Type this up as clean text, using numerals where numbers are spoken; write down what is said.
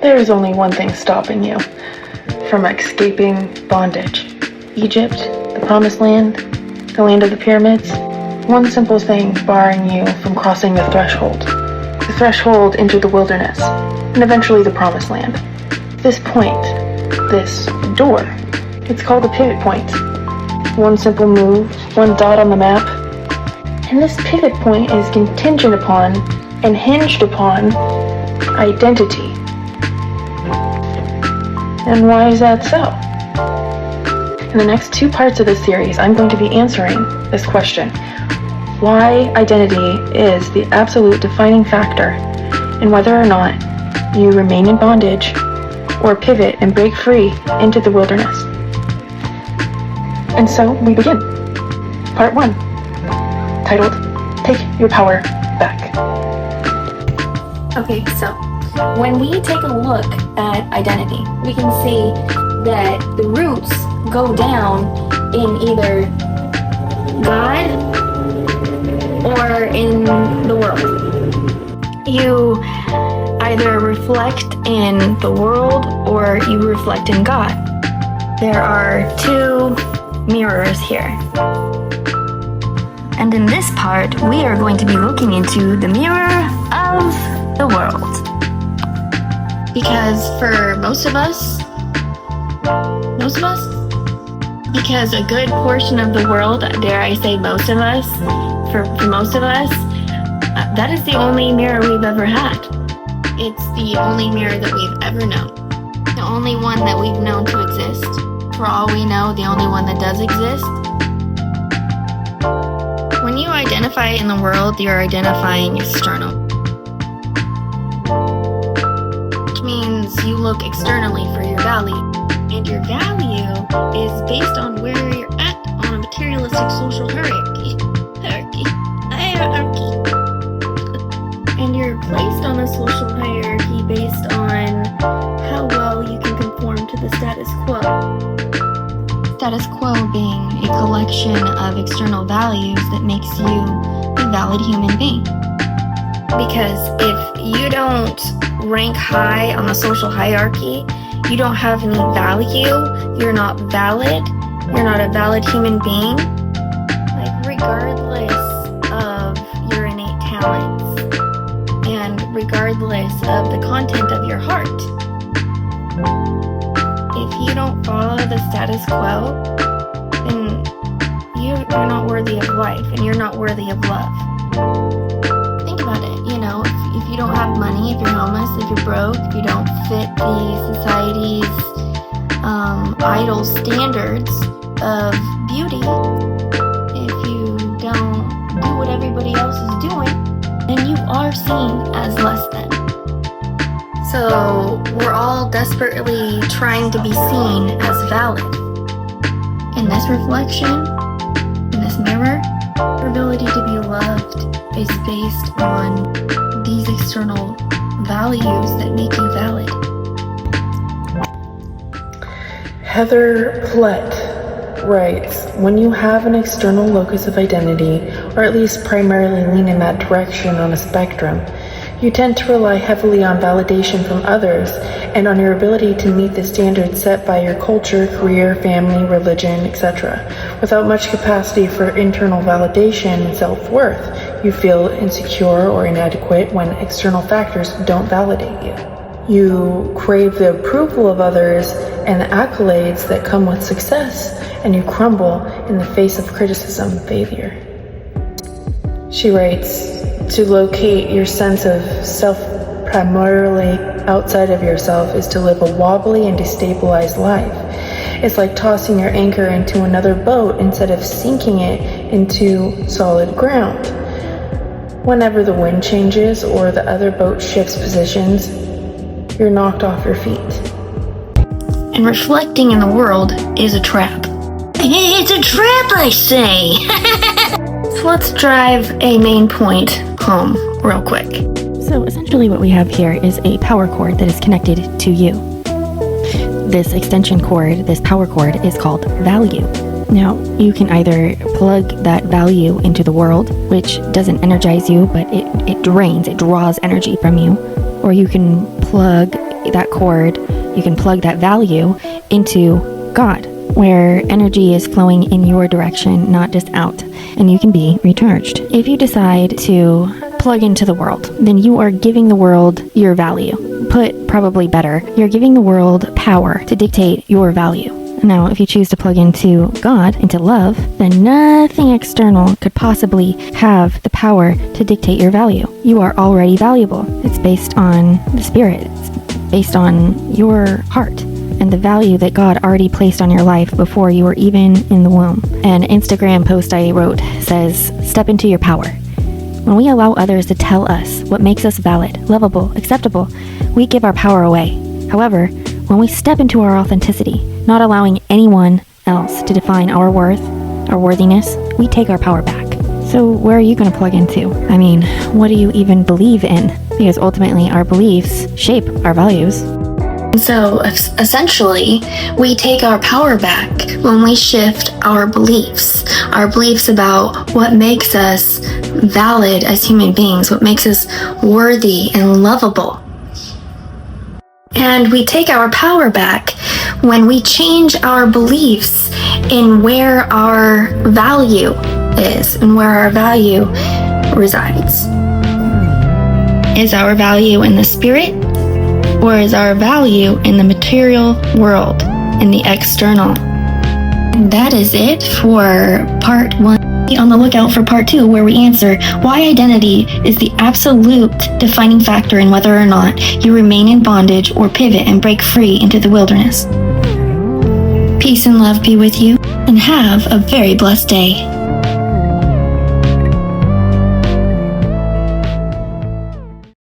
There is only one thing stopping you from escaping bondage. Egypt, the Promised Land, the land of the pyramids. One simple thing barring you from crossing the threshold. The threshold into the wilderness, and eventually the Promised Land. This point, this door, it's called a pivot point. One simple move, one dot on the map, and this pivot point is contingent upon and hinged upon identity. And why is that so? In the next 2 parts of this series, I'm going to be answering this question. Why identity is the absolute defining factor in whether or not you remain in bondage or pivot and break free into the wilderness. And so we begin. Part 1, titled, Take Your Power Back. Okay, so when we take a look at identity, we can see that the roots go down in either God or in the world. You either reflect in the world or you reflect in God. There are 2 mirrors here. And in this part, we are going to be looking into the mirror of the world. Because for most of us, because a good portion of the world, dare I say most of us, for most of us, that is the only mirror we've ever had. It's the only mirror that we've ever known. The only one that we've known to exist. For all we know, the only one that does exist. When you identify in the world, you're identifying external. Which means you look externally for your value. And your value is based on where you're at on a materialistic social hierarchy. And you're placed on a social hierarchy based on how well you can conform to the status quo. Status quo being a collection of external values that makes you a valid human being. Because if you don't rank high on the social hierarchy, you don't have any value, you're not valid, you're not a valid human being, like regardless of your innate talents and regardless of the content of your heart. If you don't follow the status quo, then you're not worthy of life and you're not worthy of love. Think about it, you know, if you don't have money, if you're homeless, if you're broke, if you don't fit the society's idle standards of beauty, if you don't do what everybody else is doing, then you are seen as less than. So we're all desperately trying to be seen as valid. In this reflection, in this mirror, our ability to be loved is based on these external values that make you valid. Heather Plett writes, when you have an external locus of identity, or at least primarily lean in that direction on a spectrum, you tend to rely heavily on validation from others and on your ability to meet the standards set by your culture, career, family, religion, etc. Without much capacity for internal validation and self-worth, you feel insecure or inadequate when external factors don't validate you. You crave the approval of others and the accolades that come with success, and you crumble in the face of criticism and failure. She writes, to locate your sense of self primarily outside of yourself is to live a wobbly and destabilized life. It's like tossing your anchor into another boat instead of sinking it into solid ground. Whenever the wind changes or the other boat shifts positions, you're knocked off your feet. And reflecting in the world is a trap. It's a trap, I say! So let's drive a main point home real quick. So essentially what we have here is a power cord that is connected to you. This extension cord, this power cord, is called value. Now, you can either plug that value into the world, which doesn't energize you, but it drains, it draws energy from you. Or you can plug that cord, you can plug that value into God, where energy is flowing in your direction, not just out, and you can be recharged. If you decide to plug into the world, then you are giving the world your value. Put probably better, you're giving the world power to dictate your value. Now, if you choose to plug into God, into love, then nothing external could possibly have the power to dictate your value. You are already valuable. It's based on the spirit. It's based on your heart and the value that God already placed on your life before you were even in the womb. An Instagram post I wrote says, "Step into your power." When we allow others to tell us what makes us valid, lovable, acceptable, we give our power away. However, when we step into our authenticity, not allowing anyone else to define our worth, our worthiness, we take our power back. So where are you going to plug into? I mean, what do you even believe in? Because ultimately our beliefs shape our values. So essentially, we take our power back when we shift our beliefs about what makes us valid as human beings, what makes us worthy and lovable. And we take our power back when we change our beliefs in where our value is and where our value resides. Is our value in the spirit, or is our value in the material world, in the external? And that is it for part 1. Be on the lookout for part 2, where we answer why identity is the absolute defining factor in whether or not you remain in bondage or pivot and break free into the wilderness. Peace and love be with you, and have a very blessed day.